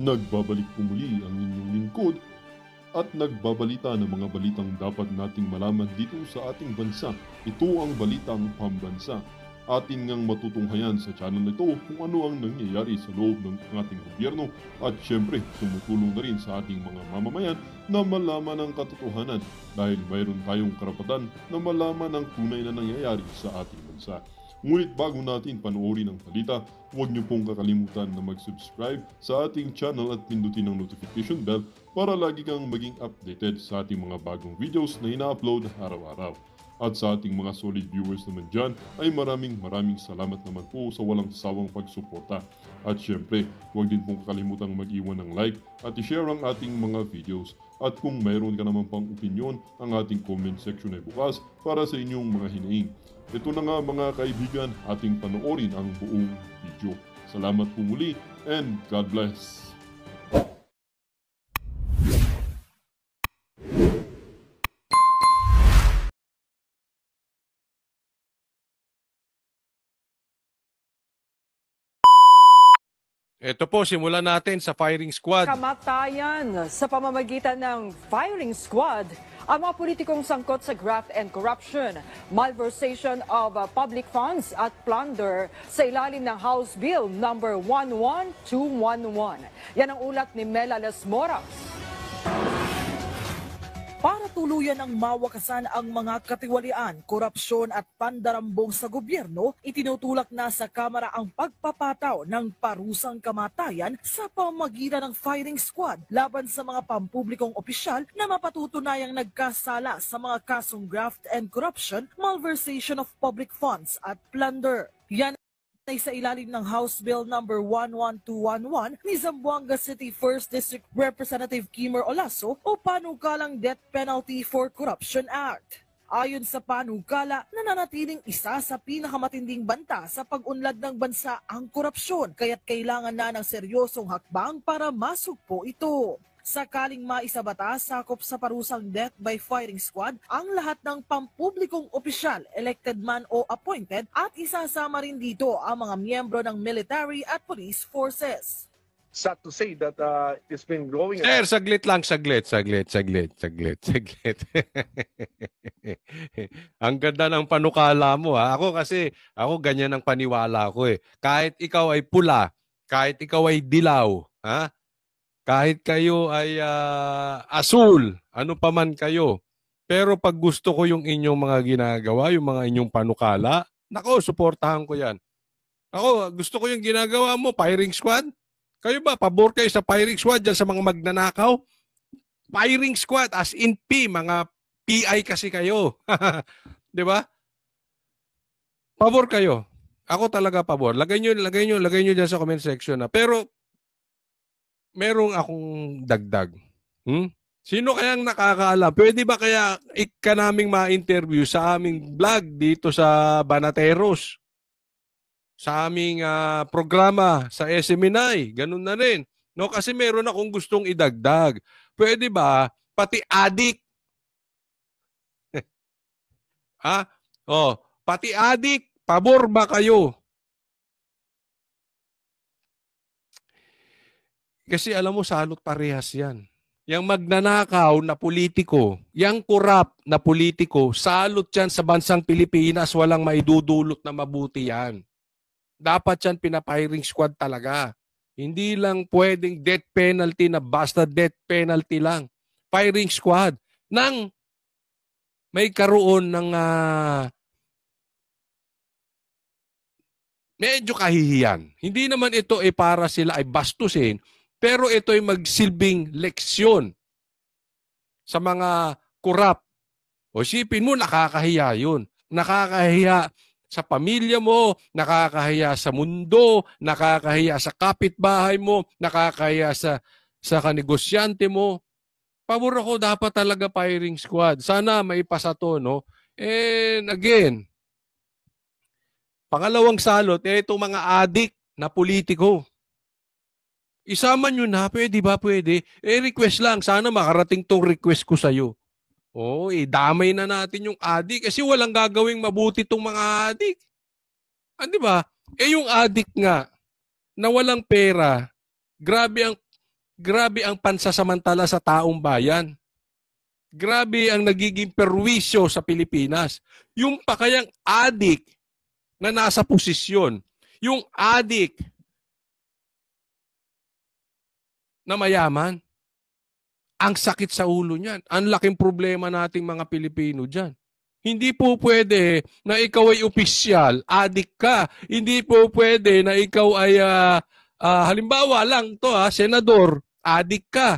Nagbabalik po muli ang inyong lingkod at nagbabalita ng mga balitang dapat nating malaman dito sa ating bansa. Ito ang Balitang Pambansa. Ating ngang matutunghayan sa channel na ito kung ano ang nangyayari sa loob ng ating gobyerno at syempre tumutulong na rin sa ating mga mamamayan na malaman ang katotohanan dahil mayroon tayong karapatan na malaman ang tunay na nangyayari sa ating bansa. Ngunit bago natin panoorin ang balita, huwag niyo pong kakalimutan na mag-subscribe sa ating channel at pindutin ang notification bell para lagi kang maging updated sa ating mga bagong videos na ina-upload araw-araw. At sa ating mga solid viewers naman dyan ay maraming salamat naman po sa walang sawang pagsuporta. At syempre, huwag din pong kakalimutan mag-iwan ng like at i-share ang ating mga videos. At kung mayroon ka naman pang opinion, ang ating comment section ay bukas para sa inyong mga hinaing. Ito na nga mga kaibigan, ating panoorin ang buong video. Salamat po muli and God bless! Ito po, simulan natin sa firing squad. Kamatayan sa pamamagitan ng firing squad ang mga politikong sangkot sa graft and corruption, malversation of public funds at plunder sa ilalim ng House Bill No. 11211. Yan ang ulat ni Mela Las Moras. Para tuluyan ang mawakasan ang mga katiwalian, korupsyon at pandarambong sa gobyerno, itinutulak na sa Kamara ang pagpapataw ng parusang kamatayan sa pamamagitan ng firing squad laban sa mga pampublikong opisyal na mapatutunayang nagkasala sa mga kasong graft and corruption, malversation of public funds at plunder. Yan ay sa ilalim ng House Bill No. 11211 ni Zamboanga City 1st District Representative Kimmer Olaso o Panukalang Death Penalty for Corruption Act. Ayon sa panukala, nananatiling isa sa pinakamatinding banta sa pag-unlad ng bansa ang korupsyon, kaya't kailangan na ng seryosong hakbang para masugpo ito. Sakaling maisabatas sakop sa parusang death by firing squad ang lahat ng pampublikong opisyal, elected man o appointed, at isasama rin dito ang mga miyembro ng military at police forces. Sad to say that it's been growing. Sir, saglit lang, saglit. Ang ganda ng panukala mo ha. Ako ganyan ang paniwala ko eh. Kahit ikaw ay pula, kahit ikaw ay dilaw, ha? Kahit kayo ay asul, ano pa man kayo. Pero pag gusto ko yung inyong mga ginagawa, yung mga inyong panukala, nako, suportahan ko yan. Ako, gusto ko yung ginagawa mo, firing squad. Kayo ba, pabor kayo sa firing squad dyan sa mga magnanakaw? Firing squad, as in P, mga PI kasi kayo. Di ba? Pabor kayo. Ako talaga pabor. Lagay nyo dyan sa comment section na. Pero, merong akong dagdag. Sino kayang nakakaalam? Pwede ba kaya ka naming ma-interview sa aming vlog dito sa Banateros? Sa aming programa sa SMNI. Ganun na rin. No? Kasi meron akong gustong idagdag. Pwede ba pati adik? Pati adik, pabor ba kayo? Kasi alam mo, salot parehas yan. Yang magnanakaw na politiko, yang kurap na politiko, salot yan sa bansang Pilipinas, walang maidudulot na mabuti yan. Dapat yan pinapiring squad talaga. Hindi lang pwedeng death penalty na basta death penalty lang. Firing squad. Nang may karoon ng medyo kahihiyan. Hindi naman ito para sila ay bastusin, pero ito ay magsilbing leksyon sa mga kurap. O isipin mo, nakakahiya yun. Nakakahiya sa pamilya mo, nakakahiya sa mundo, nakakahiya sa kapitbahay mo, nakakahiya sa kanegosyante mo. Pabor ako, dapat talaga firing squad. Sana maipasa to, no? And again, pangalawang salot, itong mga adik na politiko. Isama nyo na, pwede ba? Pwede. Request lang. Sana makarating tong request ko sa'yo. Damay na natin yung adik kasi walang gagawing mabuti tong mga adik. Di ba? Yung adik nga, na walang pera, grabe ang Grabe ang pansasamantala sa taong bayan. Grabe ang nagiging perwisyo sa Pilipinas. Yung pa kayang adik na nasa posisyon, yung adik na mayaman, ang sakit sa ulo niyan. Ang laking problema nating mga Pilipino dyan. Hindi po pwede na ikaw ay opisyal, adik ka. Hindi po pwede na ikaw ay, halimbawa lang to, senador, adik ka.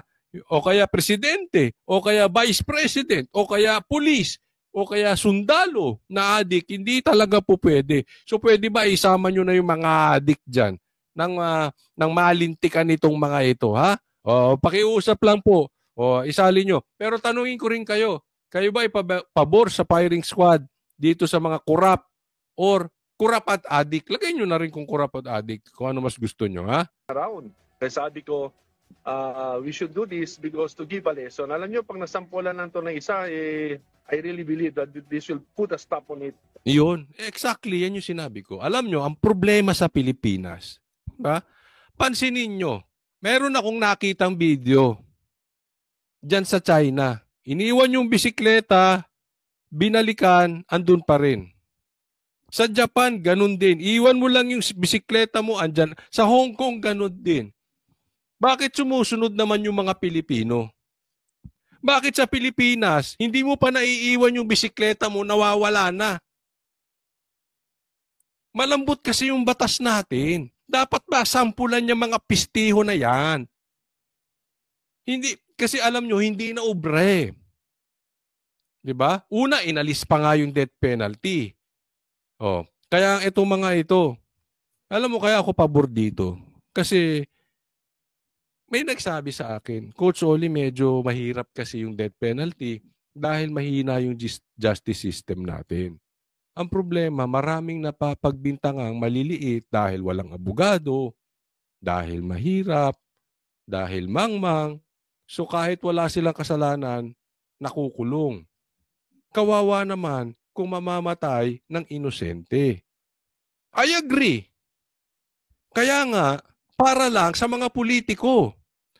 O kaya presidente, o kaya vice president, o kaya pulis, o kaya sundalo na adik. Hindi talaga po pwede. So pwede ba isama nyo na yung mga adik dyan ng malintikan nitong mga ito, ha? O, pakiusap lang po. O, isali nyo. Pero tanungin ko rin kayo, kayo ba pabor sa firing squad dito sa mga kurap or kurap at adik? Lagay nyo na rin kung kurap at adik. Kung ano mas gusto nyo, ha? Around. Kaya sabi ko, we should do this because to give a lesson. Alam nyo, pag nasampulan lang to ng isa, I really believe that this will put a stop on it. Yun. Exactly, yan yung sinabi ko. Alam nyo, ang problema sa Pilipinas, ba? Pansinin nyo, meron akong nakitang video dyan sa China. Iniwan yung bisikleta, binalikan, andun pa rin. Sa Japan, ganun din. Iwan mo lang yung bisikleta mo, andyan. Sa Hong Kong, ganun din. Bakit sumusunod naman yung mga Pilipino? Bakit sa Pilipinas, hindi mo pa naiiwan yung bisikleta mo, nawawala na? Malambot kasi yung batas natin. Dapat ba sampulan niya mga pistiho na yan? Hindi, kasi alam nyo, hindi na ubre. Diba? Una, inalis pa nga yung death penalty. Oh, kaya itong mga ito, alam mo kaya ako pabor dito. Kasi may nagsabi sa akin, Coach Oli, medyo mahirap kasi yung death penalty dahil mahina yung justice system natin. Ang problema, maraming napapagbintangang maliliit dahil walang abogado, dahil mahirap, dahil mangmang. So kahit wala silang kasalanan, nakukulong. Kawawa naman kung mamamatay ng inosente. I agree. Kaya nga, para lang sa mga politiko.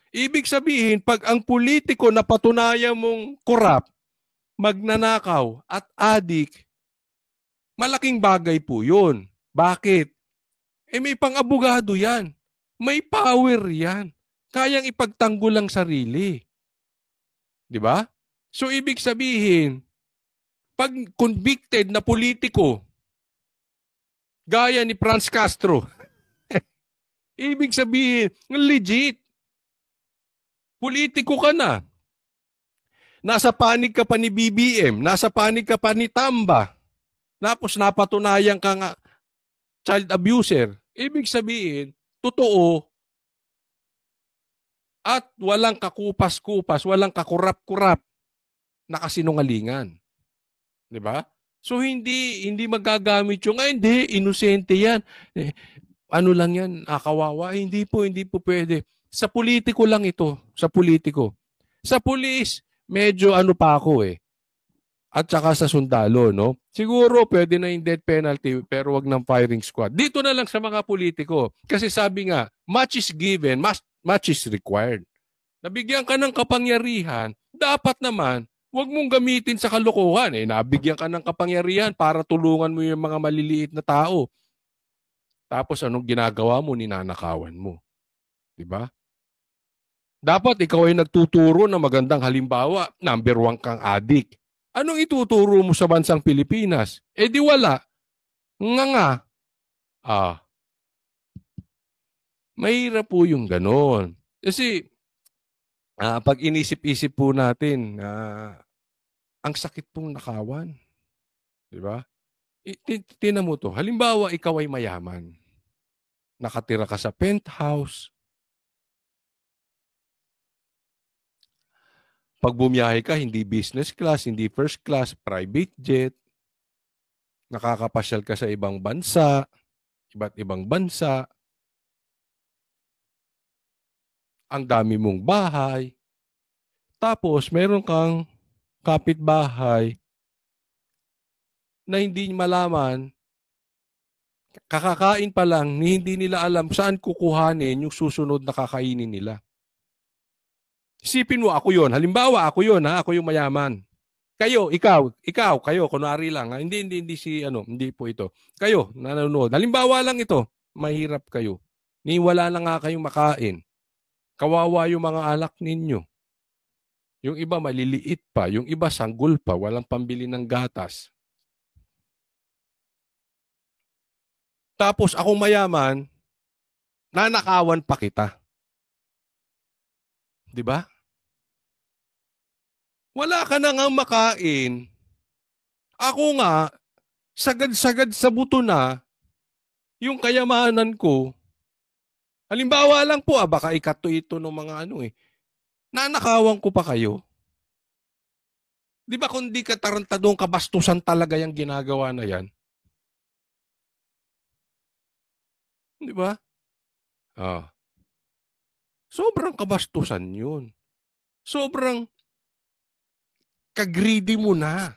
Ibig sabihin, pag ang politiko na patunayan mong korap, magnanakaw at adik, malaking bagay po yun. Bakit? May pang-abogado yan. May power yan. Kayang ipagtanggol ang sarili. Di ba? So, ibig sabihin, pag convicted na politiko, gaya ni Franz Castro, ibig sabihin, legit. Politiko ka na. Nasa panig ka pa ni BBM, nasa panig ka pa ni Tamba, tapos napatunayan ka nga child abuser. Ibig sabihin, totoo at walang kakupas-kupas, walang kakurap-kurap na kasinungalingan. 'Di ba? So hindi magagamit yung hindi inosente 'yan. Ano lang 'yan, kawawa, hindi po pwede. Sa politiko lang ito, sa politiko. Sa pulis, medyo ano pa ako At saka sa sundalo, no? Siguro pwede na yung death penalty pero wag ng firing squad. Dito na lang sa mga politiko. Kasi sabi nga, much is given, much is required. Nabigyan ka ng kapangyarihan, dapat naman, wag mong gamitin sa kalokohan. Nabigyan ka ng kapangyarihan para tulungan mo yung mga maliliit na tao. Tapos anong ginagawa mo? Ninanakawan mo. Diba? Dapat ikaw ay nagtuturo ng magandang halimbawa. Number 1 kang adik. Anong ituturo mo sa bansang Pilipinas? Di wala. Nga. Mahirap po yung ganon. Kasi, pag inisip-isip po natin, ang sakit pong nakawan. Diba? Tingnan mo to. Halimbawa, ikaw ay mayaman. Nakatira ka sa penthouse. Pag bumiyahe ka, hindi business class, hindi first class, private jet. Nakakapasyal ka sa ibang bansa, iba't ibang bansa. Ang dami mong bahay. Tapos, meron kang kapitbahay na hindi malaman, kakakain pa lang, hindi nila alam saan kukuhanin yung susunod na kakainin nila. Isipin mo, ako yun. Halimbawa, ako yun, ha? Ako yung mayaman. Kayo, kayo, kunwari lang. Ha? Hindi po ito. Kayo, nanonood. Halimbawa lang ito, mahirap kayo. Wala na nga kayong makain. Kawawa yung mga alak ninyo. Yung iba maliliit pa, yung iba sanggol pa, walang pambili ng gatas. Tapos akong mayaman, nanakawan pa kita. 'Di ba? Wala ka na ngang makain. Ako nga, sagad-sagad sa buto na yung kayamanan ko. Halimbawa lang po, baka ikato ito ng mga nanakawan ko pa kayo. Di ba kung di ka tarantadong kabastusan talaga yung ginagawa na yan? Di ba? Sobrang kabastusan yun. Sobrang kagreedy mo na.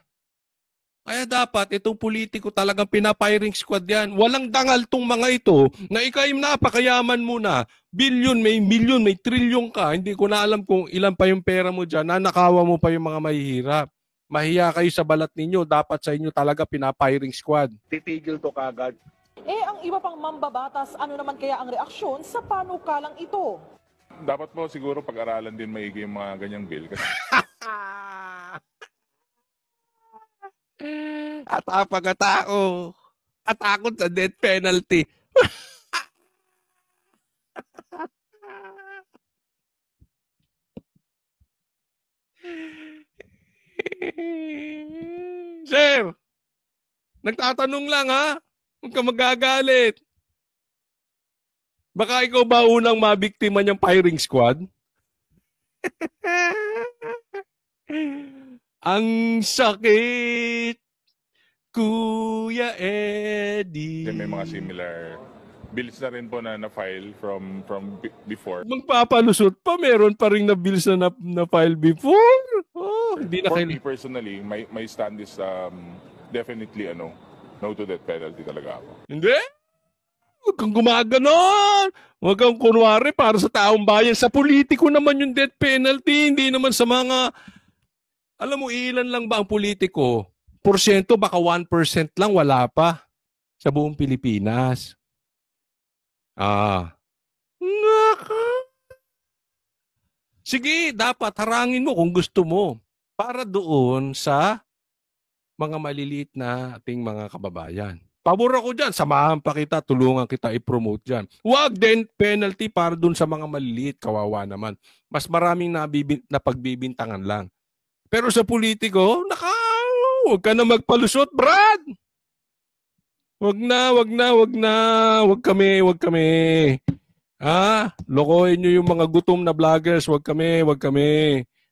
Kaya dapat itong politiko talagang pinapiring squad yan. Walang dangal tong mga ito na ikaw yung napakayaman mo na. Bilyon, may trilyon ka. Hindi ko na alam kung ilan pa yung pera mo dyan. Nanakawa mo pa yung mga mahihirap. Mahiya kayo sa balat ninyo. Dapat sa inyo talaga pinapiring squad. Titigil to kagad. Ang iba pang mambabatas, ano naman kaya ang reaksyon sa panukalang ito? Dapat po siguro pag-aralan din maigi yung mga ganyang bill. At pagkatao, atakot sa death penalty. Sir, nagtatanong lang ha. Huwag ka magagalit. Baka ikaw ba unang mabiktima niyang firing squad? Ang sakit, Kuya Eddie. May mga similar bills na rin po na na-file from before. Magpapalusot pa, meron pa rin na bills na na-file before. Hindi na For me personally, my stand is definitely no to death penalty talaga ako. Hindi. Huwag kang gumaganon. Huwag kang kunwari para sa taong bayan. Sa politiko naman yung death penalty. Hindi naman sa mga... Alam mo, ilan lang ba ang politiko? Porsyento, baka 1% lang, wala pa. Sa buong Pilipinas. Naka. Sige, dapat harangin mo kung gusto mo. Para doon sa mga maliliit na ating mga kababayan. Pabor ako dyan. Samahan pa kita, tulungan kita i-promote dyan. Huwag din penalty para doon sa mga maliliit. Kawawa naman. Mas maraming napagbibintangan lang. Pero sa politiko, huwag ka na magpalusot, Brad! Huwag kami. Lokohin nyo yung mga gutom na vloggers, huwag kami.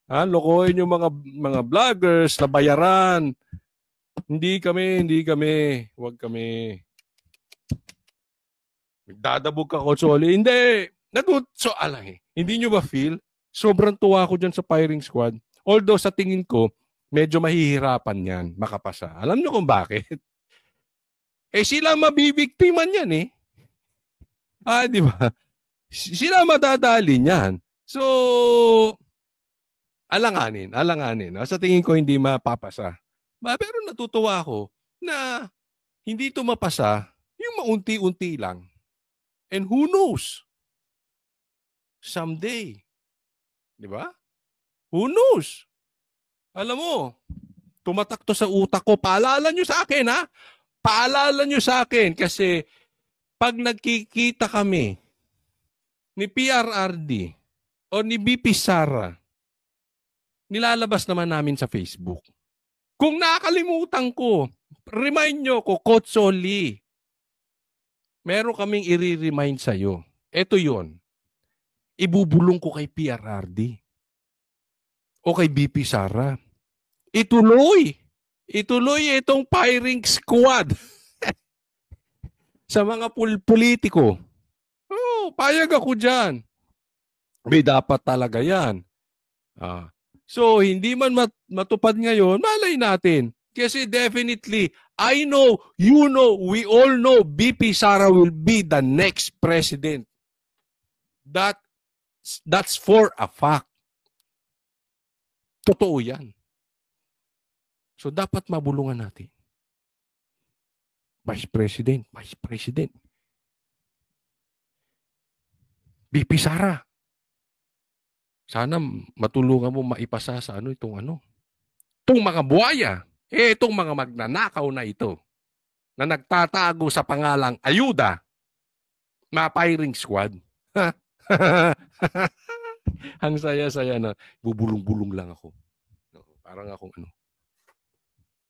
Lokohin yung mga vloggers na bayaran. Hindi kami. Huwag kami. Nagdadabog ka, Kotsoli. Hindi. Hindi nyo ba feel? Sobrang tuwa ko dyan sa firing squad. Although sa tingin ko, medyo mahihirapan yan makapasa. Alam nyo kung bakit? Sila mabibiktiman yan eh. Di ba? Sila madadali niyan. So, alanganin. Sa tingin ko hindi mapapasa. Pero natutuwa ako na hindi ito mapasa yung maunti-unti lang. And who knows? Someday. Di ba? Who knows? Alam mo, tumatak to sa utak ko. Paalala nyo sa akin, ha? Paalala nyo sa akin kasi pag nagkikita kami ni PRRD o ni BP Sara, nilalabas naman namin sa Facebook. Kung nakakalimutan ko, remind nyo ko, Kotsoli. Meron kaming i-remind sa'yo. Ito yon. Ibubulong ko kay PRRD o kay BP Sara. Ituloy itong firing squad sa mga politiko. Payag ako dyan. May dapat talaga yan. So, hindi man matupad ngayon, malay natin. Kasi definitely, I know, you know, we all know BP Sara will be the next president. That's for a fact. Totoo yan. So dapat mabulungan natin. Vice President. VP Sara. Sana matulungan mo maipasa sa itong mga buhaya. Itong mga magnanakaw na ito na nagtatago sa pangalang ayuda. Firing squad. Ang saya-saya na bubulong-bulong lang ako. Parang akong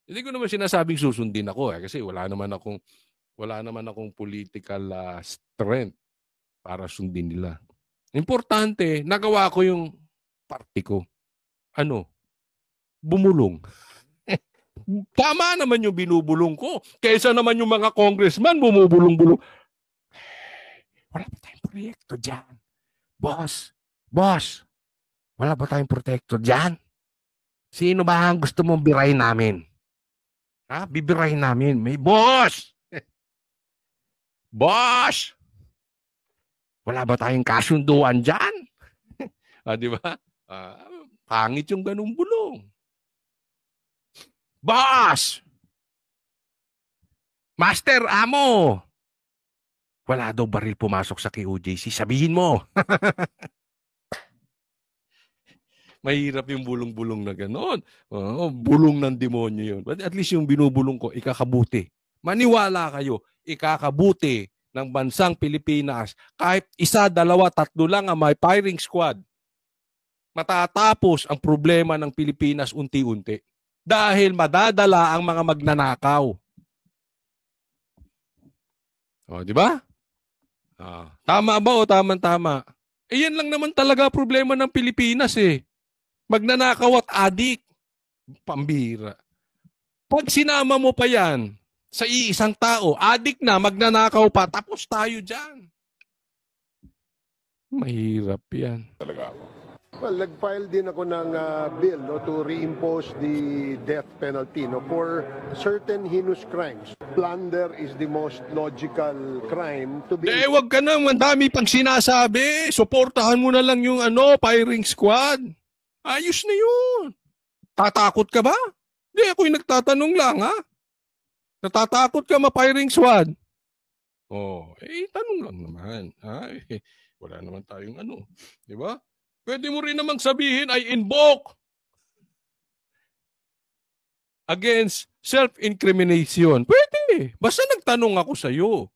Hindi ko naman sinasabing susundin ako kasi wala naman akong political strength para sundin nila. Importante, nagawa ko yung party ko. Bumulong. Tama naman yung binubulong ko. Kaysa naman yung mga congressman bumubulong-bulong. Wala ba tayong proyekto dyan? Boss, wala ba tayong proyekto dyan? Sino ba ang gusto mong birahin namin? Bibirahin namin. May boss! Boss! Wala ba tayong kasunduan dyan? Di ba? Pangit yung ganung bulong. Boss! Master, amo! Wala daw baril pumasok sa KOJC. Sabihin mo. Mahirap yung bulong-bulong na gano'n. Bulong ng demonyo yun. But at least yung binubulong ko, ikakabuti. Maniwala kayo, ikakabuti ng bansang Pilipinas. Kahit 1, 2, 3 lang ang may firing squad. Matatapos ang problema ng Pilipinas unti-unti. Dahil madadala ang mga magnanakaw. Di ba? Tama ba o tama-tama? Yan lang naman talaga problema ng Pilipinas eh. Magnanakaw at adik. Pambira. Pag sinama mo pa yan sa iisang tao, adik na, magnanakaw pa, tapos tayo dyan. Mahirap yan. Talaga ako. Well, nag-file din ako ng bill to reimpose the death penalty for certain heinous crimes. Plunder is the most logical crime to be... Wag ka na, mandami pang sinasabi. Suportahan mo na lang yung firing squad. Ayos na yun. Tatakot ka ba? Hindi, ako yung nagtatanong lang, ha? Natatakot ka ma-firing squad? Tanong lang naman. Wala naman tayong di ba? Pwede mo rin namang sabihin, I invoke against self-incrimination. Pwede. Basta nagtanong ako sa'yo.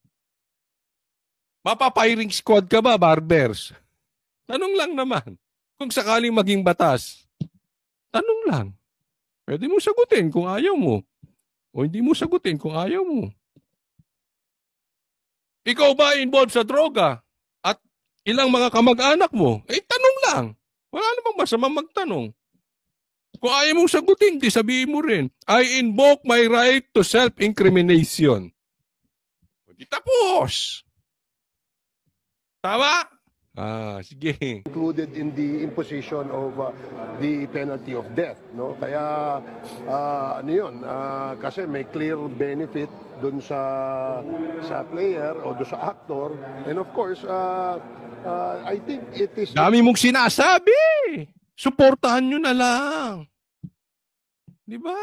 Mapapiring squad ka ba, barbers? Tanong lang naman. Kung sakaling maging batas, tanong lang. Pwede mo sagutin kung ayaw mo. O hindi mo sagutin kung ayaw mo. Ikaw ba involved sa droga? At ilang mga kamag-anak mo? Tanong lang. Wala namang masama magtanong. Kung ayaw mong sagutin, di sabihin mo rin, I invoke my right to self-incrimination. Di tapos. Tama? Sige. Included in the imposition of the penalty of death, no? Kaya kasi may clear benefit doon sa player o doon sa actor, and of course I think it is... Dami mong sinasabi. Suportahan nyo na lang. Di ba?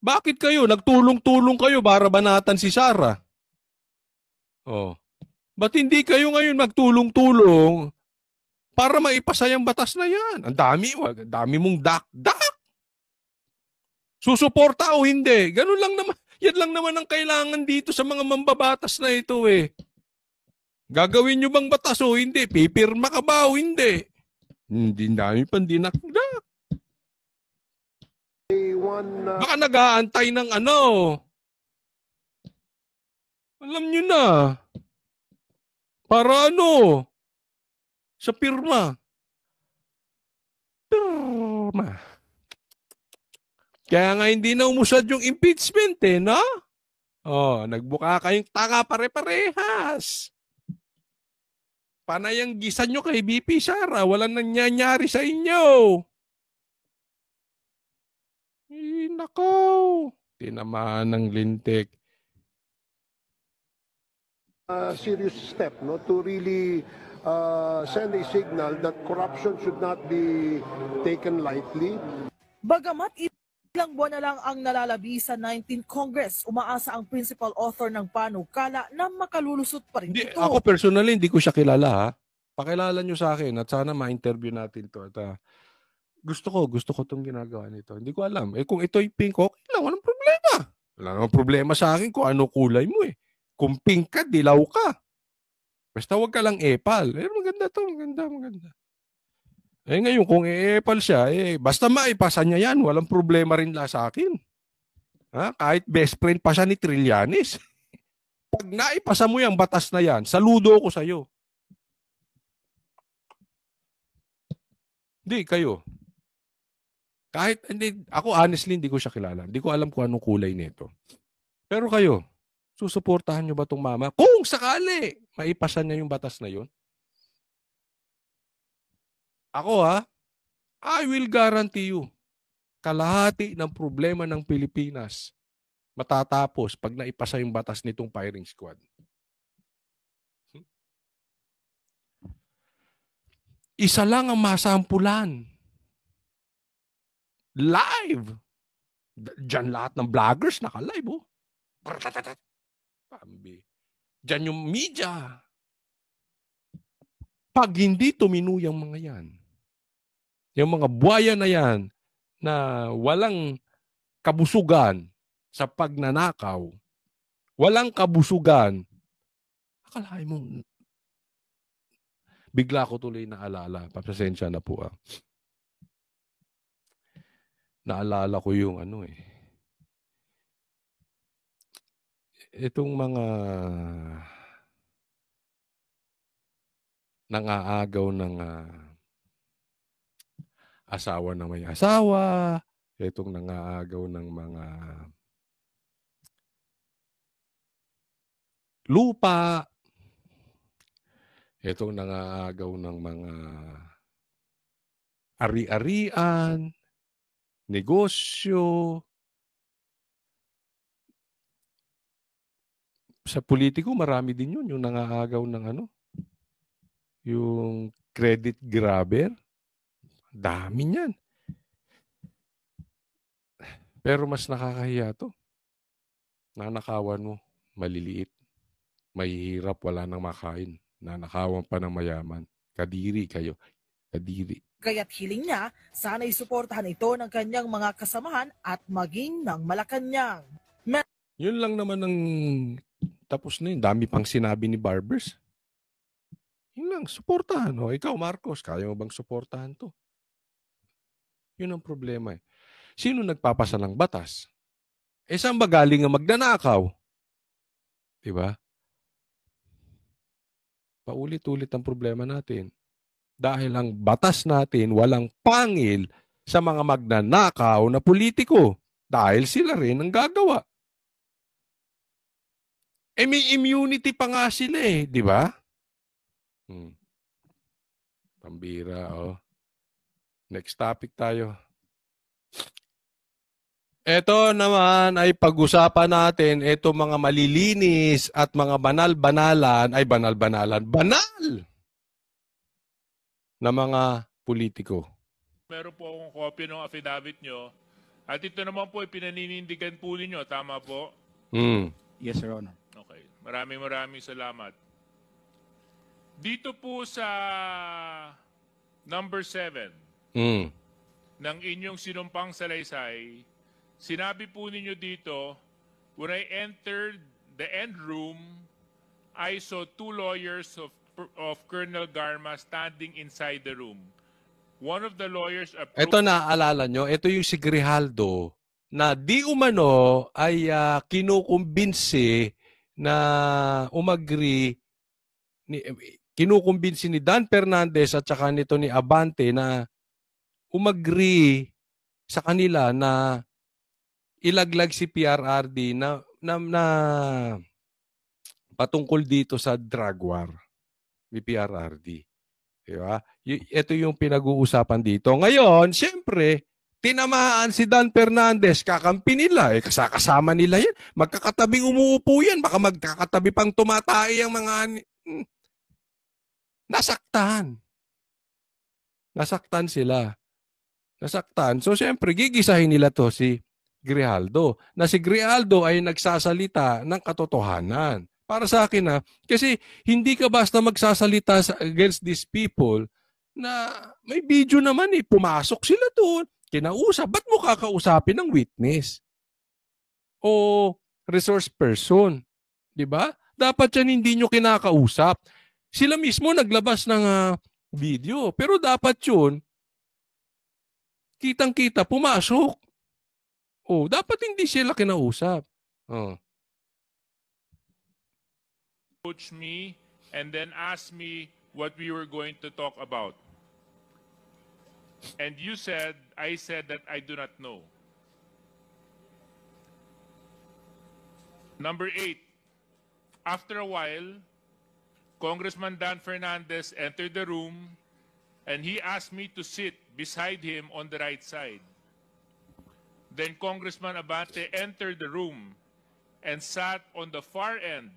Bakit kayo nagtulong-tulong kayo para banatan si Sara? Ba't hindi kayo ngayon magtulong-tulong para maipasa yung batas na yan? Ang dami mong dak-dak. Susuporta o hindi? Ganun lang naman. Yan lang naman ang kailangan dito sa mga mambabatas na ito eh. Gagawin nyo bang batas o hindi? Pipirma ka ba o hindi? Hindi dami pang dinakdak. Baka nag-aantay ng Alam nyo na. Para sa pirma. Kaya nga hindi na umusad yung impeachment no? Nagbuka kayong tanga pare-parehas. Panay ang gisan nyo kay VP Sara. Walang nangyayari sa inyo. Nakaw. Tinamaan ng lintik. Serious step to really send a signal that corruption should not be taken lightly. Bagamat ilang buwan na lang ang nalalabi sa 19th Congress, umaasa ang principal author ng panukala na makalulusot pa rin ito. Ako personally, hindi ko siya kilala ha. Pakilala nyo sa akin at sana ma-interview natin to. At, gusto ko itong ginagawa nito. Hindi ko alam. Kung ito'y pink, okay lang, walang problema. Wala namang problema sa akin kung ano kulay mo eh. Kung pink ka, dilaw ka. Basta huwag ka lang epal. Maganda to, maganda. Ngayon, kung epal siya, basta maipasa niya yan, walang problema rin sa akin. Ha? Kahit best friend pa siya ni Trillanes. Pag naipasa mo yung batas na yan, saludo ko sa'yo. Hindi, kayo. Kahit, ako honestly, hindi ko siya kilala. Hindi ko alam kung anong kulay nito. Pero kayo, susuportahan nyo ba itong mama? Kung sakali, maipasa niya yung batas na yun. Ako I will guarantee you, kalahati ng problema ng Pilipinas matatapos pag naipasa yung batas nitong firing squad. Isa lang ang masampulan. Live. Diyan lahat ng vloggers naka-live. Diyan yung media. Pag hindi tuminuyang mga yan, yung mga buhaya na yan na walang kabusugan sa pagnanakaw, walang kabusugan, akalain mo, bigla ko tuloy naalala, pasensya na po naalala ko yung itong mga nangaagaw ng asawa na may asawa, itong nangaagaw ng mga lupa, itong nangaagaw ng mga ari-arian, negosyo. Sa politiko, marami din yun, yung nangaagaw ng yung credit grabber. Dami niyan. Pero mas nakakahiya to. Nanakawan mo, maliliit. Mahihirap, wala nang makain. Nanakawan pa ng mayaman. Kadiri kayo. Kadiri. Kaya't hiling niya, sana'y suportahan ito ng kanyang mga kasamahan at maging ng Malacanang. Yun lang naman ang tapos na yun. Dami pang sinabi ni Barbers. Yun lang, suportahan. Ikaw, Marcos, kaya mo bang suportahan to? Yun ang problema. Sino nagpapasa ng batas? Saan ba galing ang magnanakaw? Diba? Paulit-ulit ang problema natin. Dahil ang batas natin walang pangil sa mga magnanakaw na politiko. Dahil sila rin ang gagawa. May immunity pa nga sila di ba? Pambira, Next topic tayo. Ito naman ay pag-usapan natin ito mga malilinis at mga banal-banalan, banal na mga politiko. Meron po akong kopya ng affidavit nyo. At ito naman po ay pinaninindigan po ninyo. Tama po? Yes, Your Honor. Okay. Maraming salamat. Dito po sa number 7 ng inyong sinumpang salaysay, sinabi po ninyo dito, when I entered the end room, I saw 2 lawyers of Colonel Garma standing inside the room. One of the lawyers approved... Ito naaalala nyo, ito yung si Grijaldo na di umano ay kinukumbinsi na kinukumbinsi ni Dan Fernandez at saka nito ni Abante na umagri sa kanila na ilaglag si PRRD na patungkol dito sa drug war ni PRRD. Diba? Ito yung pinag-uusapan dito. Ngayon, siyempre, tinamaan si Dan Fernandez, kakampi nila. Kasama nila yan. Magkakatabing umuupo yan. Baka magkakatabi pang tumatay ang mga... Nasaktan. Nasaktan sila. Nasaktan. So, siyempre, gigisahin nila to si Grijaldo. Na si Grijaldo ay nagsasalita ng katotohanan. Para sa akin na, kasi hindi ka basta magsasalita against these people na may video naman eh. Pumasok sila doon. Kinausap. Ba't mo kakausapin ng witness? O resource person? Diba? Dapat yan hindi nyo kinakausap. Sila mismo naglabas ng video. Pero dapat yun, kitang-kita, pumasok. Oh, dapat hindi sila kinausap. Oh. Coach me and then ask me what we were going to talk about. And I said that I do not know. Number 8, after a while, Congressman Dan Fernandez entered the room and he asked me to sit beside him on the right side. Then Congressman Abante entered the room and sat on the far end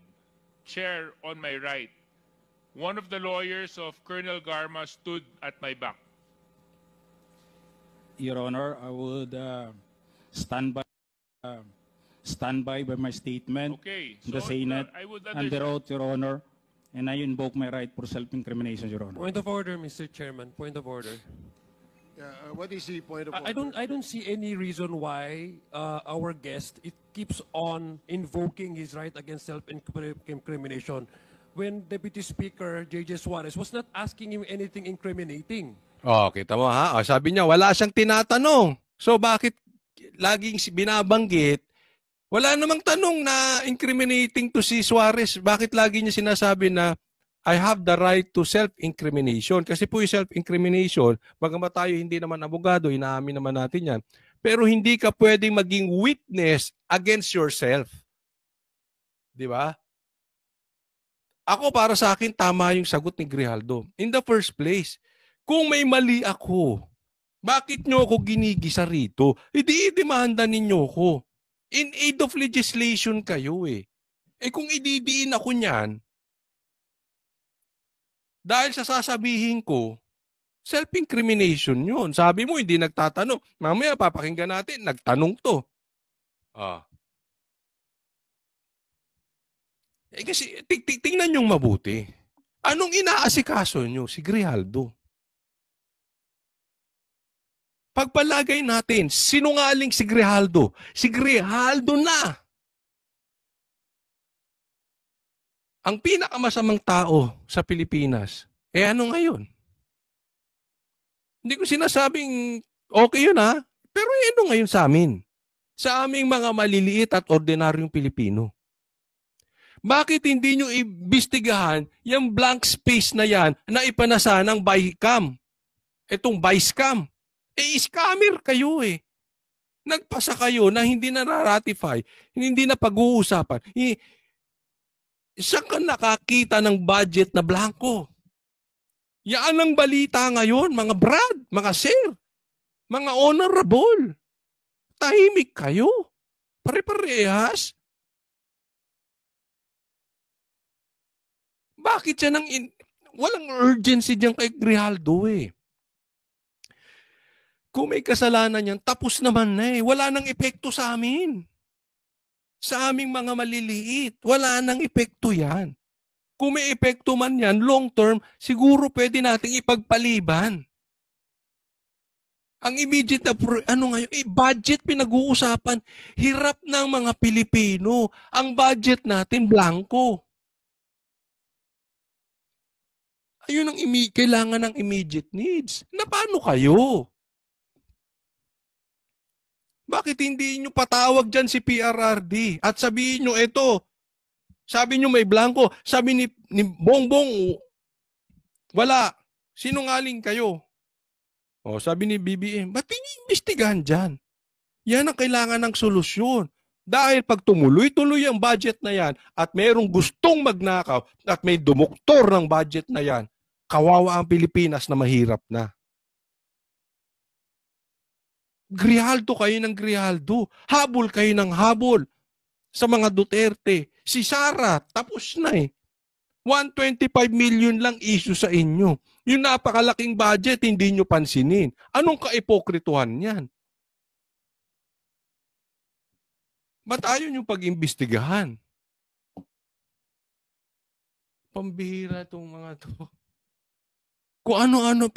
chair on my right. One of the lawyers of Colonel Garma stood at my back. Your Honor, I would stand by my statement Okay, in the so Senate I would under oath, Your Honor, and I invoke my right for self-incrimination, Your Honor. Point of order, Mr. Chairman. Point of order. What is the point of I don't see any reason why our guest keeps on invoking his right against self-incrimination when Deputy Speaker J.J. Suarez was not asking him anything incriminating. Oh, kita mo ha? Oh, sabi niya, wala siyang tinatanong. So bakit laging binabanggit? Wala namang tanong na incriminating to si Suarez. Bakit lagi niya sinasabi na I have the right to self-incrimination? Kasi po yung self-incrimination, bagamat tayo hindi naman abogado, inaamin naman natin yan. Pero hindi ka pwedeng maging witness against yourself. Di ba? Ako, para sa akin, tama yung sagot ni Grijaldo. In the first place, kung may mali ako, bakit nyo ako ginigisa rito? Idi-demanda ninyo ko. In aid of legislation kayo eh. Eh kung ididiin ako niyan, dahil sa sasabihin ko, self-incrimination yun. Sabi mo, hindi nagtatanong. Mamaya papakinggan natin, nagtanong to. Eh kasi, tingnan yung mabuti. Anong inaasikaso nyo? Si Grijaldo. Pagpalagay natin, sinungaling si Grijaldo. Si Grijaldo na. Ang pinakamasamang tao sa Pilipinas, ano ngayon? Hindi ko sinasabing okay yun ha, pero ano ngayon sa amin? Sa aming mga maliliit at ordinaryong Pilipino. Bakit hindi nyo imbestigahan yung blank space na yan na ipanasa ng BICAM? Itong BICAM. Scammer kayo eh. Nagpasa kayo na hindi na ratify, hindi na pag-uusapan. Saan ka nakakita ng budget na blanco? Yan ang balita ngayon, mga brad, mga sir, mga honorable. Tahimik kayo. Pare-parehas. Bakit siya walang urgency diyan kay Grijaldo eh. Kung may kasalanan yan, tapos naman na eh. Wala nang epekto sa amin. Sa aming mga maliliit, wala nang epekto yan. Kung may epekto man yan, long term, siguro pwede nating ipagpaliban. Ang immediate na, ngayon, budget pinag-uusapan, hirap ng mga Pilipino. Ang budget natin, blanco. Ayun ang kailangan ng immediate needs. Na paano kayo? Bakit hindi nyo patawag dyan si PRRD at sabihin nyo, sabi nyo may blanco, sabi ni Bongbong, wala, sinungaling kayo. O, sabi ni BBM, ba't iniimbestigahan dyan? Yan ang kailangan ng solusyon. Dahil pag tumuloy-tuloy ang budget na yan at mayroong gustong magnakaw at may dumuktor ng budget na yan, kawawa ang Pilipinas na mahirap na. Grijaldo kayo ng Grijaldo. Habol kayo ng habol sa mga Duterte. Si Sara, tapos na eh. 125 million lang issue sa inyo. Yung napakalaking budget, hindi nyo pansinin. Anong kaipokrituhan yan? Ba't ayaw nyo pag-imbestigahan? Pambihira itong mga to. Kung ano-ano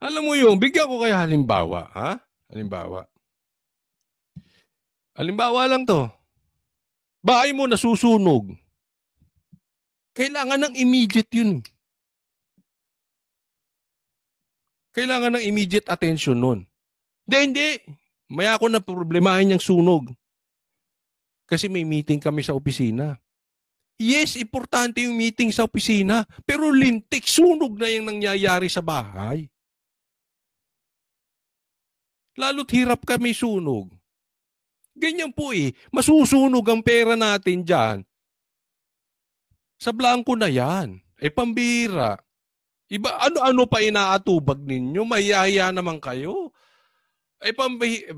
Alam mo yung, bigyan ko kaya halimbawa, ha? Halimbawa lang to. Bahay mo nasusunog. Kailangan ng immediate yun. Kailangan ng immediate attention nun. Hindi. Maya ako na problemahin yung sunog. Kasi may meeting kami sa opisina. Yes, importante yung meeting sa opisina. Pero lintik, sunog na yung nangyayari sa bahay. Lalo't hirap kami sunog. Ganyan po eh. Masusunog ang pera natin dyan. Sa blanco na yan. Pambira. Iba, ano-ano pa inaatubag ninyo? Mayaya naman kayo.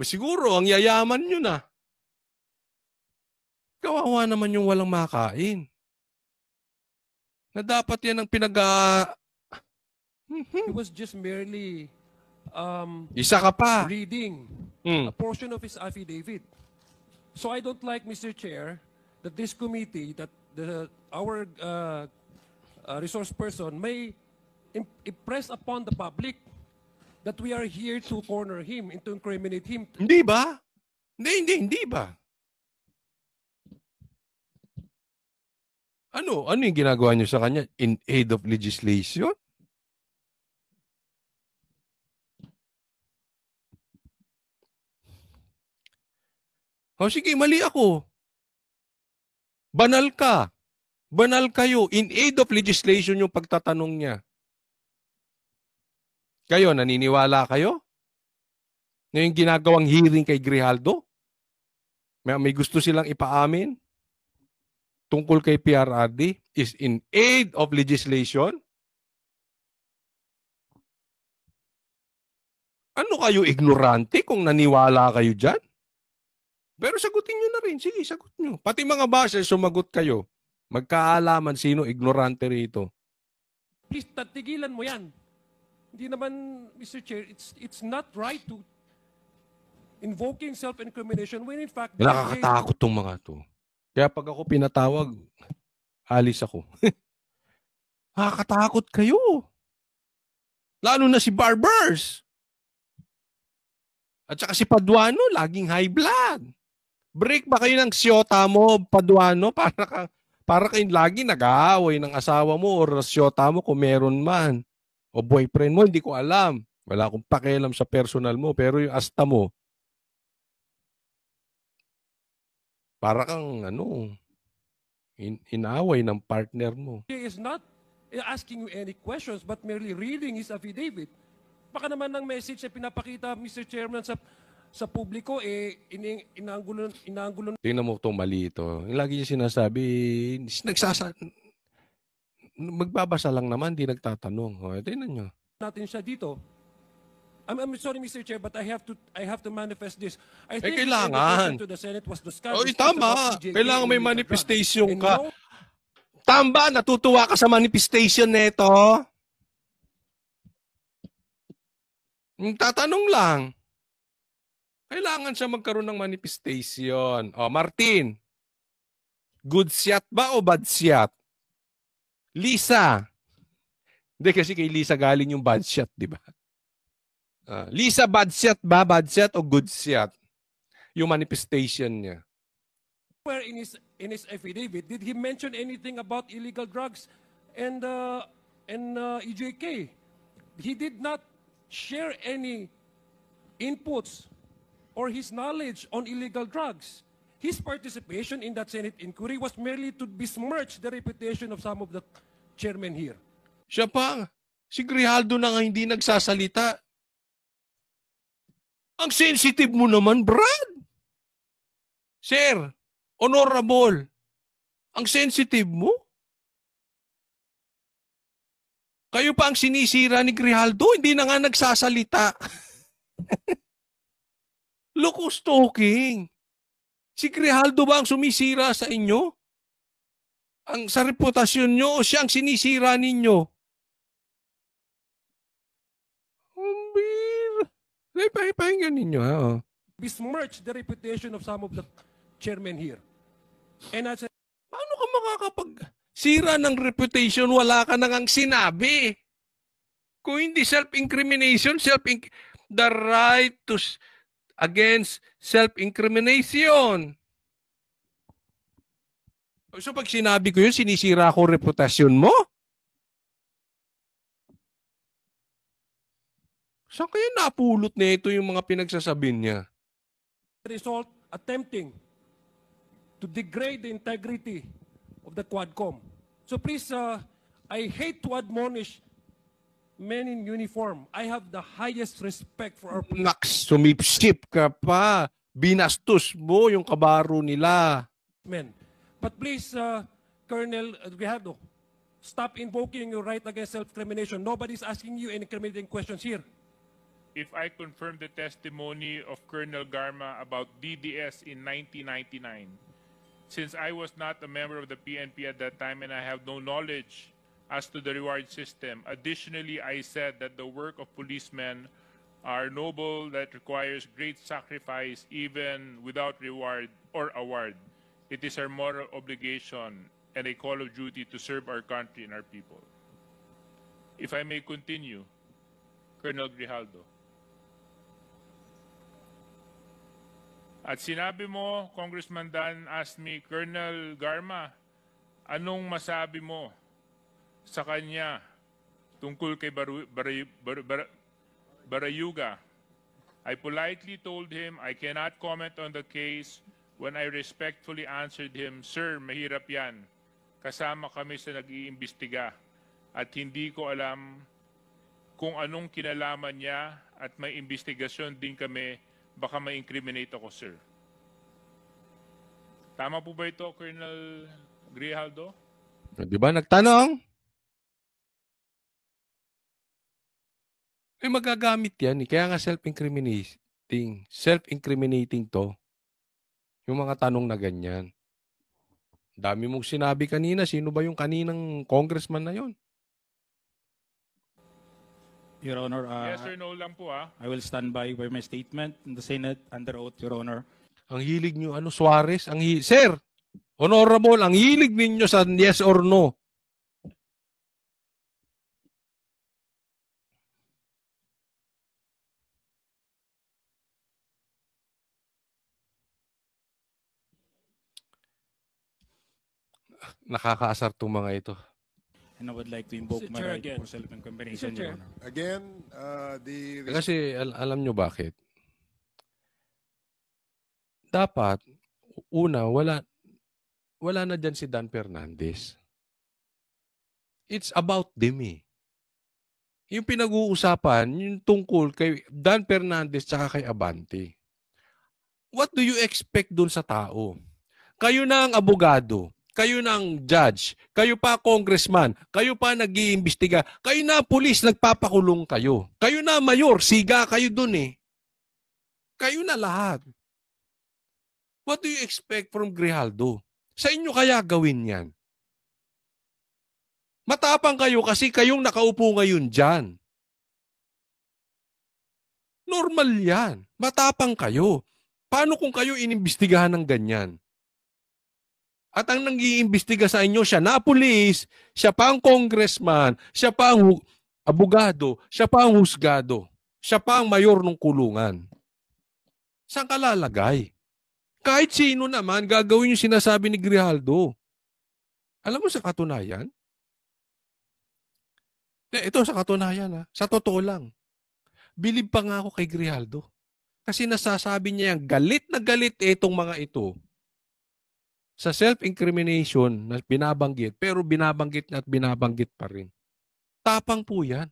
Siguro, ang yayaman nyo na. Kawawa naman yung walang makain. Na dapat yan ang He was just merely isa ka pa. reading a portion of his affidavit. So I don't like, Mr. Chair, that this committee, that our resource person may impress upon the public that we are here to corner him and to incriminate him. Hindi ba? Hindi ba? Ano yung ginagawa niyo sa kanya? In aid of legislation? O sige, mali ako. Banal ka. Banal kayo. In aid of legislation yung pagtatanong niya. Kayo, naniniwala kayo? Na yung ginagawang hearing kay Grijaldo? May gusto silang ipaamin? Tungkol kay PRRD is in aid of legislation? Ano kayo, ignorante kung naniwala kayo dyan? Pero sagutin nyo na rin. Sige, sagot nyo. Pati mga basher, sumagot kayo. Magkaalaman sino ignorante rito. Please, tatigilan mo yan. Hindi naman, Mr. Chair, it's not right to invoking self-incrimination when in fact... Nakakatakot tong mga to. Kaya pag ako pinatawag, alis ako. Nakakatakot kayo. Lalo na si Barbers. At saka si Paduano, laging high blood. Break ba kayo ng siyota mo, Paduano? Para kayong lagi nag-aaway ng asawa mo o siyota mo kung meron man. O boyfriend mo, hindi ko alam. Wala akong pakialam sa personal mo. Pero yung asta mo, para kang inaaway ng partner mo. He is not asking you any questions but merely reading his affidavit. Baka naman ng message na pinapakita, Mr. Chairman, sa publiko, inaangulo. Tingnan mo itong mali ito. Yung lagi niya sinasabi, magbabasa lang naman, di nagtatanong. O, tingnan nyo. Natin siya dito. I'm sorry, Mr. Chair, but I have to manifest this. I think kailangan. To the Senate was discussed. O, tama. Kailangan may manifestation ka. Tamba, natutuwa ka sa manifestation nito. Tatanong lang. Kailangan siya magkaroon ng manifestation. O, Martin, good shot ba o bad shot? Lisa. Hindi kasi kay Lisa galing yung bad shot, di ba? Lisa, bad shot ba? Bad shot o good shot? Yung manifestation niya. Where in his affidavit, did he mention anything about illegal drugs and EJK? He did not share any inputs or his knowledge on illegal drugs. His participation in that Senate inquiry was merely to besmirch the reputation of some of the chairmen here. Siya pa, si Grijaldo na nga hindi nagsasalita. Ang sensitive mo naman, Brad. Sir, honorable, ang sensitive mo. Kayo pa ang sinisira ni Grijaldo, hindi na nga nagsasalita. Look who's talking. Si Grijaldo ba ang sumisira sa inyo? Sa reputasyon nyo o siyang sinisira ninyo? Pakinggan ninyo, ha? Oh. Besmirch the reputation of some of the chairmen here. And I said, paano ka makakapag-sira ng reputation, wala ka nang sinabi? Kung hindi self-incrimination, the right to against self-incrimination. So pag sinabi ko yun, sinisira ko reputasyon mo? Saan kaya napulot na ito yung mga pinagsasabi niya? result attempting to degrade the integrity of the Quadcom. So please, I hate to admonish men in uniform. I have the highest respect for our police. Naks, sumipsip ka pa. Binastos mo yung kabaro nila. Men. But please, Colonel Grijaldo, stop invoking your right against self-incrimination. Nobody's asking you any incriminating questions here. If I confirm the testimony of Colonel Garma about DDS in 1999, since I was not a member of the PNP at that time and I have no knowledge as to the reward system, additionally, I said that the work of policemen are noble, that requires great sacrifice even without reward or award. It is our moral obligation and a call of duty to serve our country and our people. If I may continue, Colonel Grijaldo. At sinabi mo, Congressman Dan asked me, Colonel Garma, anong masabi mo sa kanya tungkol kay Barayuga? I politely told him I cannot comment on the case when I respectfully answered him, Sir, mahirap yan. Kasama kami sa nag-iimbestiga at hindi ko alam kung anong kinalaman niya at may investigasyon din kami. Baka ma-incriminate ako, sir. Tama po ba ito, Colonel Grijaldo? Di ba nagtanong? Magagamit yan. Kaya nga self-incriminating to. Yung mga tanong na ganyan. Dami mong sinabi kanina. Sino ba yung kaninang congressman na yon? Your Honor, yes or no lang po, I will stand by my statement in the Senate under oath, Your Honor. Ang hilig nyo, Suarez? Sir, honorable, ang hilig ninyo sa yes or no. Nakakaasar tong mga ito. And I would like to invoke my right for self-incrimination, Your Honor. Again, Kasi alam nyo bakit? Dapat, una, wala na dyan si Dan Fernandez. It's about them eh. Yung pinag-uusapan, yung tungkol kay Dan Fernandez tsaka kay Abante. What do you expect dun sa tao? Kayo na ang abogado. Kayo ng judge, kayo pa congressman, kayo pa nag-iimbestiga, kayo na pulis, nagpapakulong kayo. Kayo na mayor, siga kayo dun eh. Kayo na lahat. What do you expect from Grijaldo? Sa inyo kaya gawin yan? Matapang kayo kasi kayong nakaupo ngayon dyan. Normal yan. Matapang kayo. Paano kung kayo inimbestigahan ng ganyan? At ang nag-iimbestiga sa inyo, siya na pulis, siya pa ang congressman, siya pa ang abogado, siya pa ang husgado, siya pa ang mayor ng kulungan. Saan ka lalagay? Kahit sino naman, gagawin yung sinasabi ni Grijaldo. Alam mo sa katunayan? Ito sa katunayan, sa totoo lang. Bilib pa nga ako kay Grijaldo. Kasi nasasabi niya yung galit na galit itong mga ito. Sa self-incrimination na binabanggit, pero binabanggit na at binabanggit pa rin. Tapang po yan.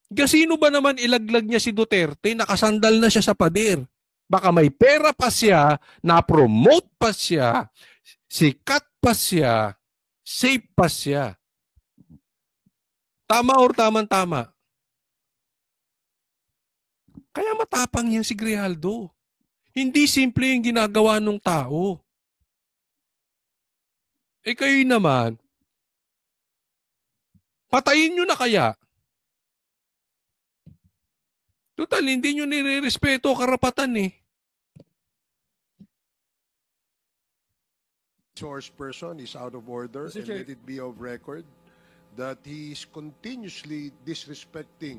Sino ba naman ilaglag niya si Duterte, nakasandal na siya sa pader? Baka may pera pa siya, na-promote pa siya, sikat pa siya, safe pa siya. Tama or tama-tama? Kaya matapang yan si Grijaldo. Hindi simple yung ginagawa ng tao. Eh kayo naman, patayin nyo na kaya. Total, hindi nyo nire-respeto karapatan eh. Source person is out of order Mr. and Chair. let it be of record that he is continuously disrespecting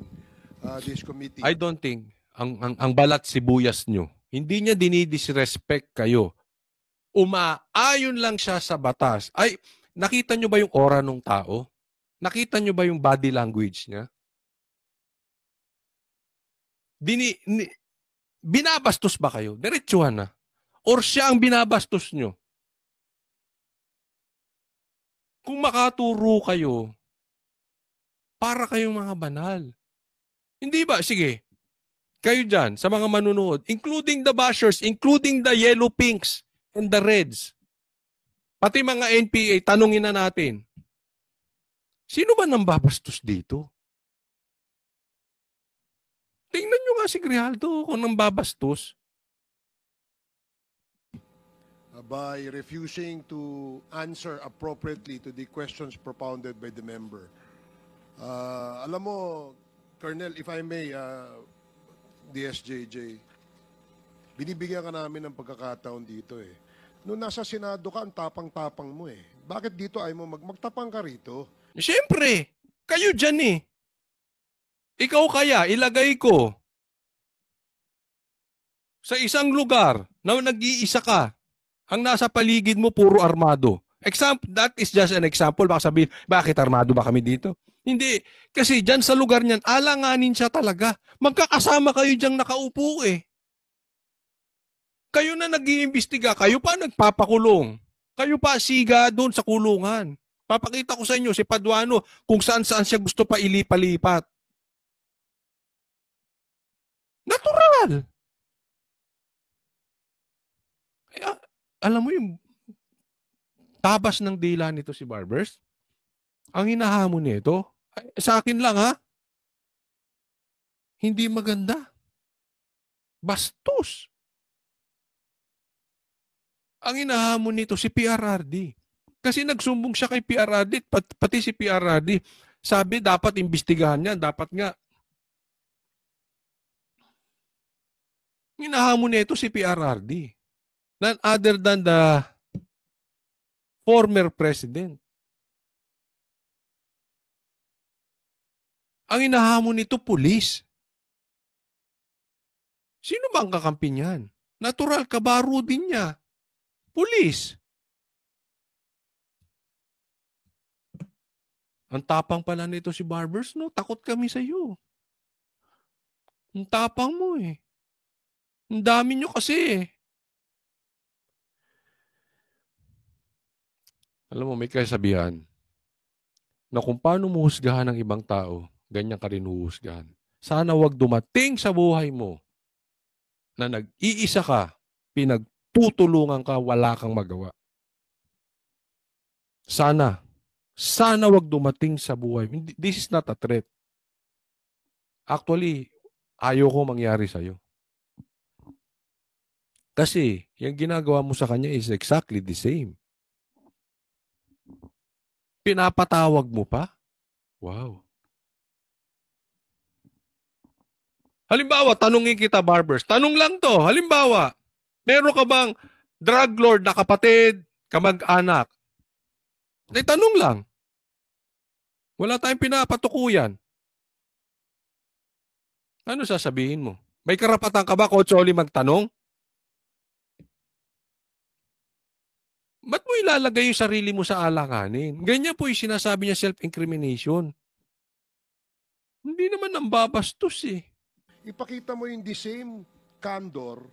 this committee. I don't think ang balat sibuyas nyo, hindi niya dinidisrespect kayo. Umaayon lang siya sa batas. Ay, nakita nyo ba yung aura ng tao? Nakita nyo ba yung body language niya? Binabastos ba kayo? Diretsuhan na. Or siya ang binabastos nyo? Kung makaturo kayo, para kayong mga banal. Hindi ba? Sige. Kayo dyan, sa mga manunood, including the bashers, including the yellow pinks and the reds, pati mga NPA, tanungin na natin, sino ba nang babastos dito? Tingnan nyo nga si Grijaldo kung nang babastos. By refusing to answer appropriately to the questions propounded by the member. Alam mo, Colonel, if I may, DSJJ, binibigyan ka namin ng pagkakataon dito eh. Noong nasa Senado ka, ang tapang-tapang mo eh. Bakit dito ay mo magtapang ka rito? Siyempre, kayo dyan eh. Ikaw kaya, ilagay ko sa isang lugar na nag-iisa ka, ang nasa paligid mo puro armado. That is just an example. Baka sabihin, bakit armado ba kami dito? Hindi. Kasi dyan sa lugar niyan, alanganin siya talaga. Magkakasama kayo dyan nakaupo eh. Kayo na nag-iimbestiga, kayo pa nagpapakulong. Kayo pa siga doon sa kulungan. Papakita ko sa inyo si Paduano kung saan-saan siya gusto pa ilipalipat. Natural. Alam mo yung tabas ng dila nito si Barbers? Ang hinahamon nito, sa akin lang ha, hindi maganda. Bastos. Ang hinahamon nito si PRRD. Kasi nagsumbong siya kay PRRD, pati si PRRD, sabi dapat imbestigahan niya, dapat nga. Hinahamon nito si PRRD. None other than the former president. Ang hinahamon nito, pulis. Sino ba ang kakampi niyan? Natural, kabaro din niya. Pulis. Ang tapang pala nito si Barbers, no? Takot kami sa iyo. Ang tapang mo eh. Ang dami nyo kasi eh. Alam mo, may kasabihan na kung paano mo husgahan ng ibang tao, ganyan ka rin huhusgahan. Sana wag dumating sa buhay mo na nag-iisa ka, pinagtutulungan ka, wala kang magawa. Sana wag dumating sa buhay. This is not a threat. Actually, ayoko mangyari sa'yo. Kasi, yung ginagawa mo sa kanya is exactly the same. Pinapatawag mo pa? Wow. Halimbawa, tanungin kita, Barbers. Tanong lang to. Halimbawa, meron ka bang drug lord na kapatid, kamag-anak? Tanong lang. Wala tayong pinapatukuyan. Ano sasabihin mo? May karapatan ka ba, Coach Oli, magtanong? Ba't mo ilalagay yung sarili mo sa alanganin? Ganyan po yung sinasabi niya self-incrimination. Hindi naman ang babastos eh. Ipakita mo yung the same candor,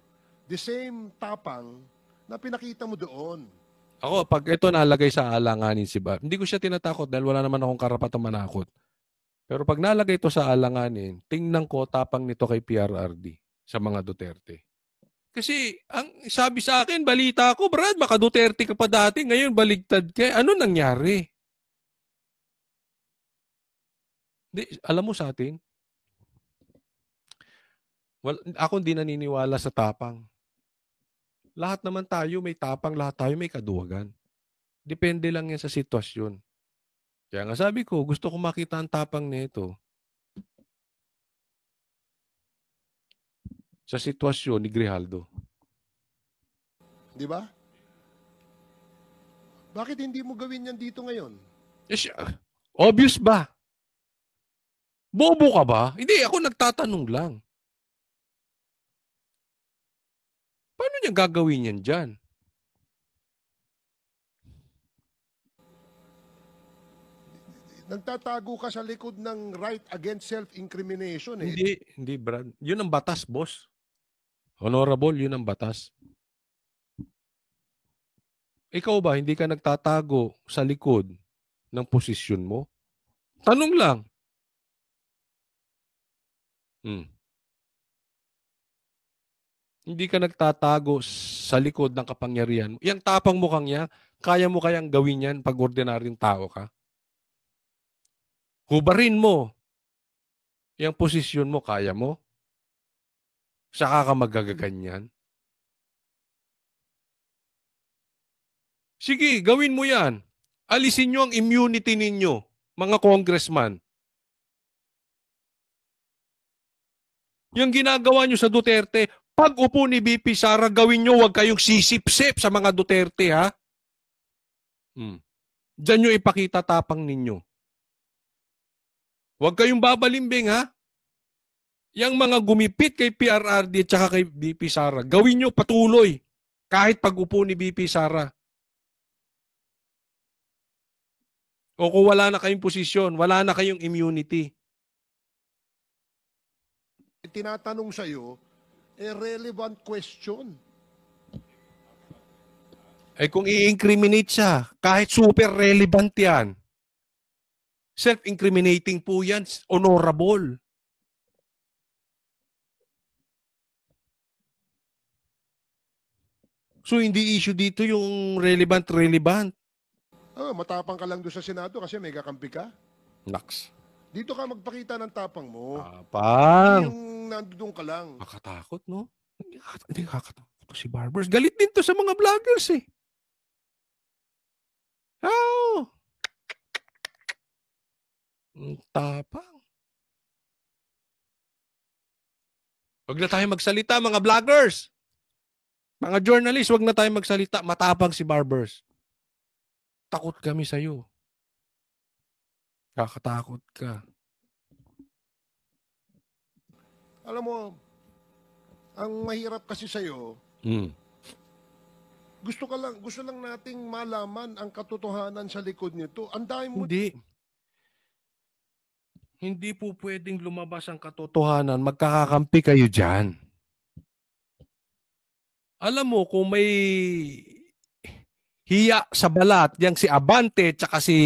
the same tapang na pinakita mo doon. Ako, pag ito nalagay sa alanganin si Bar, hindi ko siya tinatakot dahil wala naman akong karapatang manakot. Pero pag nalagay ito sa alanganin, tingnan ko tapang nito kay PRRD sa mga Duterte. Kasi, ang sabi sa akin, balita ko, Brad, maka Duterte ka pa dati, ngayon baligtad ka. Ano nangyari? Alam mo sa atin, ako hindi naniniwala sa tapang. Lahat naman tayo may tapang, lahat tayo may kaduwagan. Depende lang yan sa sitwasyon. Kaya nga sabi ko, gusto ko makita ang tapang nito sa sitwasyon ni Grijaldo. Di ba? Bakit hindi mo gawin yan dito ngayon? Obvious ba? Bobo ka ba? Hindi, ako nagtatanong lang. Paano niya gagawin yan dyan? Nagtatago ka sa likod ng right against self-incrimination eh. Hindi, Brad. Yun ang batas, boss. Honorable, yun ang batas. Ikaw ba, hindi ka nagtatago sa likod ng posisyon mo? Tanong lang. Hindi ka nagtatago sa likod ng kapangyarihan mo. Yang tapang mukhang yan, kaya mo kayang gawin yan pag ordinaryong tao ka? Hubarin mo. Yang posisyon mo, kaya mo? Saka ka magagaganyan? Sige, gawin mo yan. Alisin nyo ang immunity ninyo, mga congressman. Yung ginagawa nyo sa Duterte, pag upo ni BP Sara, gawin nyo, huwag kayong sisip-sip sa mga Duterte, ha? Diyan nyo ipakita tapang ninyo. Huwag kayong babalimbing, ha? Yang mga gumipit kay PRRD at saka kay BP Sara, gawin nyo patuloy, kahit pag upo ni BP Sara. O kung wala na kayong posisyon, wala na kayong immunity. Tinatanong sa'yo, relevant question. Kung i-incriminate siya, kahit super relevant yan, self-incriminating po yan, honorable. So hindi issue dito yung relevant. Matapang ka lang doon sa Senado kasi may kakampi ka. Naks. Dito ka magpakita ng tapang mo. Tapang. Yung nandoon ka lang. Makatakot, no? Hindi kakatakot si Barbers. Galit din to sa mga vloggers, eh. Oh! Tapang. Huwag na tayo magsalita, mga vloggers. Mga journalists, huwag na tayo magsalita. Matapang si Barbers. Takot kami sa'yo. Kakatakot ka. Alam mo, ang mahirap kasi sa'yo, gusto lang nating malaman ang katotohanan sa likod nito. Ang dami mo... Hindi po pwedeng lumabas ang katotohanan. Magkakakampi kayo dyan. Alam mo, kung may hiya sa balat, yang si Abante tsaka si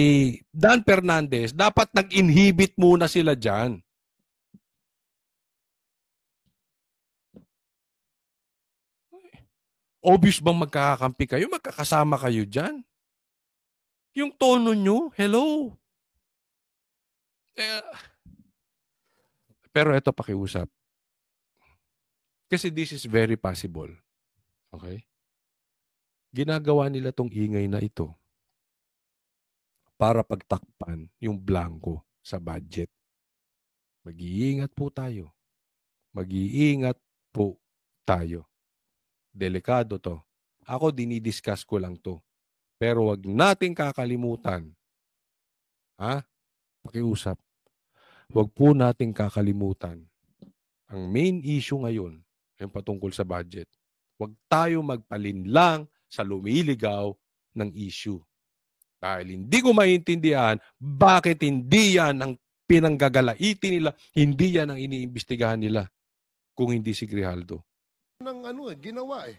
Dan Fernandez, dapat nag-inhibit muna sila dyan. Obvious bang magkakakampi kayo? Magkakasama kayo dyan? Yung tono nyo, hello? Pero ito pakiusap. Kasi this is very possible. Okay? Ginagawa nila tong ingay na ito para pagtakpan yung blanco sa budget. Mag-iingat po tayo. Mag-iingat po tayo. Delikado to. Ako dinidiscuss ko lang to. Pero wag nating kakalimutan. Pakiusap. Wag po nating kakalimutan. Ang main issue ngayon ay patungkol sa budget. Wag tayo magpalinlang sa lumiligaw ng issue. Dahil hindi ko maintindihan bakit hindi yan ang pinanggagalaiti nila, hindi yan ang iniimbestigahan nila kung hindi si Grijaldo. Ginawa eh.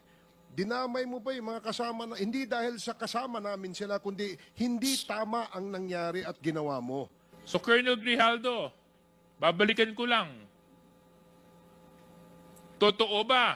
Dinamay mo pa yung mga kasama na, hindi dahil sa kasama namin sila, kundi hindi tama ang nangyari at ginawa mo. So Colonel Grijaldo, babalikan ko lang. Totoo ba